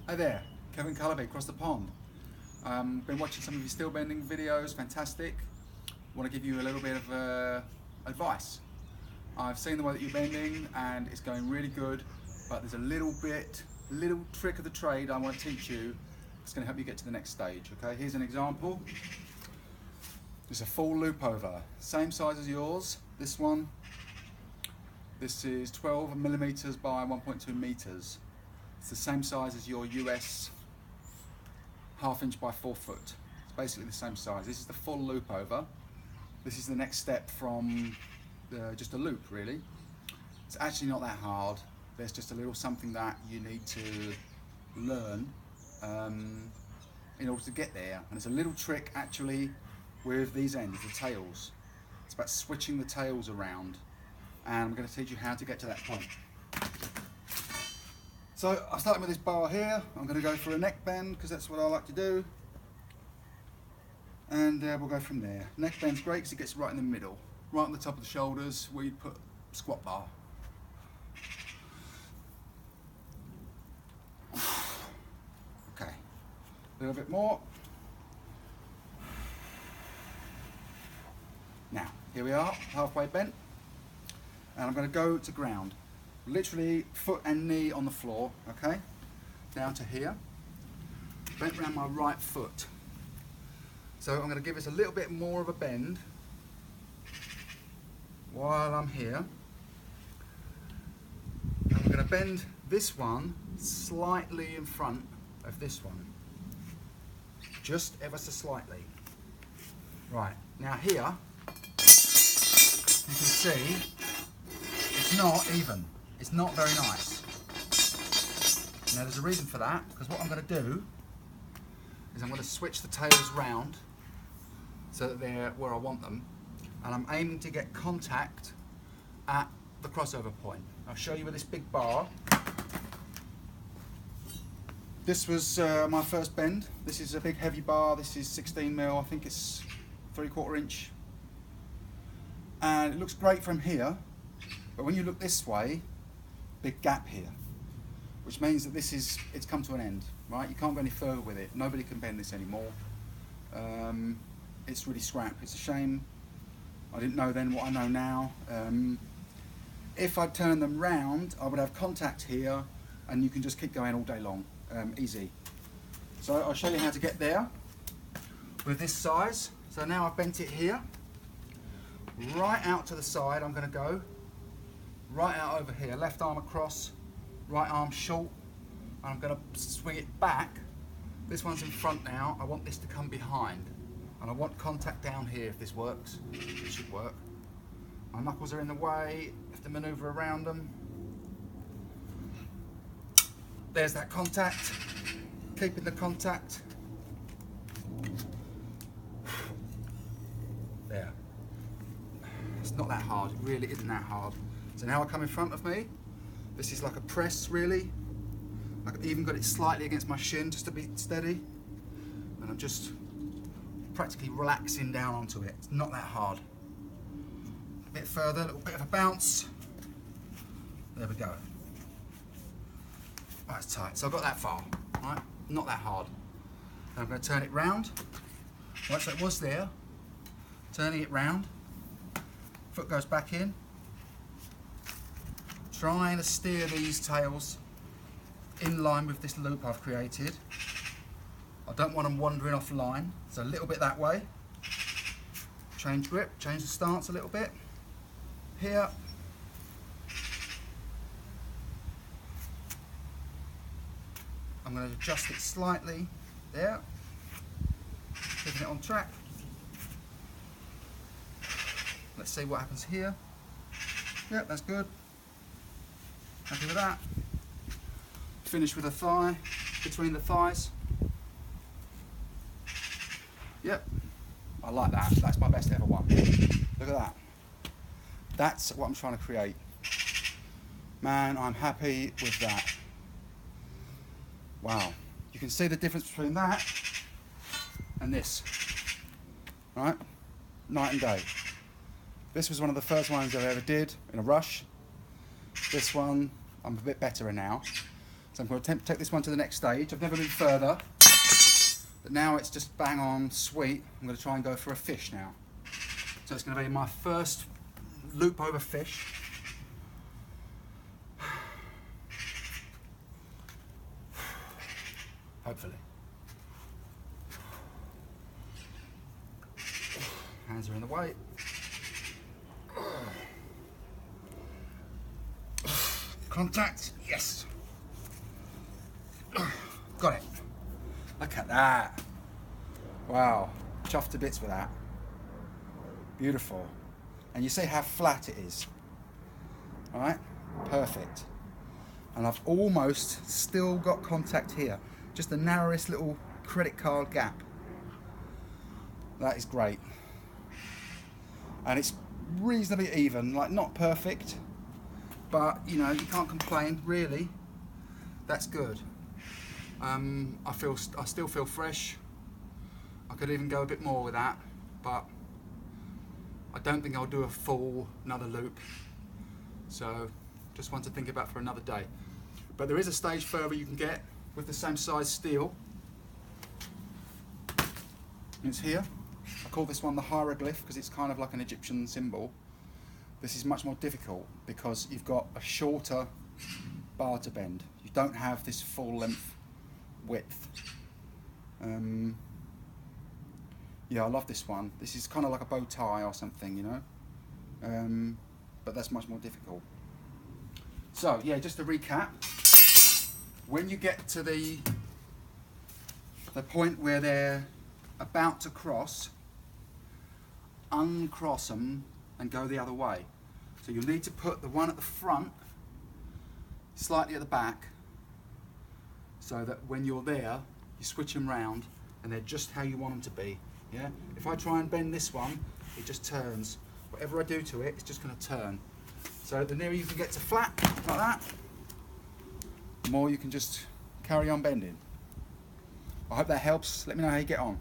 Hi there, Kevin Cullowby across the pond. Been watching some of your steel bending videos, fantastic. Want to give you a little bit of advice. I've seen the way that you're bending and it's going really good, but there's a little trick of the trade I want to teach you. It's going to help you get to the next stage. Okay, here's an example. It's a full loop over, same size as yours. This one, this is 12 millimeters by 1.2 meters. It's the same size as your US 1/2 inch by 4 foot. It's basically the same size. This is the full loop over. This is the next step from just a loop, really. It's actually not that hard. There's just a little something that you need to learn in order to get there. And it's a little trick actually with these ends, the tails. It's about switching the tails around. And I'm going to teach you how to get to that point. So I'm starting with this bar here. I'm going to go for a neck bend because that's what I like to do. And we'll go from there. Neck bend's great because it gets right in the middle, right on the top of the shoulders where you put squat bar. Okay, a little bit more. Now, here we are, halfway bent. And I'm going to go to ground. Literally foot and knee on the floor, okay? Down to here. Bent around my right foot. So I'm going to give this a little bit more of a bend while I'm here. And I'm going to bend this one slightly in front of this one. Just ever so slightly. Right, now here, you can see it's not even. It's not very nice. Now there's a reason for that, because what I'm going to do is I'm going to switch the tails round so that they're where I want them, and I'm aiming to get contact at the crossover point. I'll show you with this big bar. This was my first bend. This is a big heavy bar. This is 16 mil. I think it's 3/4 inch. And it looks great from here, but when you look this way, big gap here, which means that it's come to an end, right? You can't go any further with it. Nobody can bend this anymore. It's really scrap. It's a shame. I didn't know then what I know now. If I'd turned them round, I would have contact here, and you can just keep going all day long. Easy. So I'll show you how to get there with this size. So now I've bent it here. Right out to the side I'm going to go. Right out over here, left arm across, right arm short, and I'm going to swing it back. This one's in front now. I want this to come behind, and I want contact down here. If this works, it should work. My knuckles are in the way, I have to maneuver around them. There's that contact, keeping the contact. There. It's not that hard, it really isn't that hard. So now I come in front of me. This is like a press, really. I've even got it slightly against my shin just to be steady. And I'm just practically relaxing down onto it. It's not that hard. A bit further, a little bit of a bounce. There we go. Right, it's tight. So I've got that far, right? Not that hard. And I'm going to turn it round. Right, so it was there. Turning it round. Foot goes back in. Trying to steer these tails in line with this loop I've created. I don't want them wandering off line, so a little bit that way. Change grip, change the stance a little bit. Here. I'm going to adjust it slightly. There. Keeping it on track. Let's see what happens here. Yep, that's good. Happy with that. Finish with a thigh, between the thighs. Yep, I like that. That's my best ever one. Look at that. That's what I'm trying to create. Man, I'm happy with that. Wow. You can see the difference between that and this. Right? Night and day. This was one of the first ones I ever did in a rush. This one, I'm a bit better now. So I'm going to take this one to the next stage. I've never been further, but now it's just bang on sweet. I'm going to try and go for a fish now. So it's going to be my first loop over fish. Hopefully. Hands are in the way. Contact, yes. Got it. Look at that. Wow, chuffed to bits with that. Beautiful. And you see how flat it is. All right, perfect. And I've almost still got contact here. Just the narrowest little credit card gap. That is great. And it's reasonably even, like not perfect, but you know, you can't complain, really. That's good. I still feel fresh. I could even go a bit more with that, but I don't think I'll do a full another loop. So just one to think about for another day. But there is a stage further you can get with the same size steel. It's here. I call this one the hieroglyph because it's kind of like an Egyptian symbol. This is much more difficult because you've got a shorter bar to bend. You don't have this full length width. Yeah, I love this one. This is kind of like a bow tie or something, you know. But that's much more difficult. So yeah, just to recap, when you get to the point where they're about to cross, uncross them and go the other way. So you'll need to put the one at the front slightly at the back, so that when you're there, you switch them round and they're just how you want them to be. Yeah. If I try and bend this one, it just turns. Whatever I do to it, it's just going to turn. So the nearer you can get to flat, like that, the more you can just carry on bending. I hope that helps. Let me know how you get on.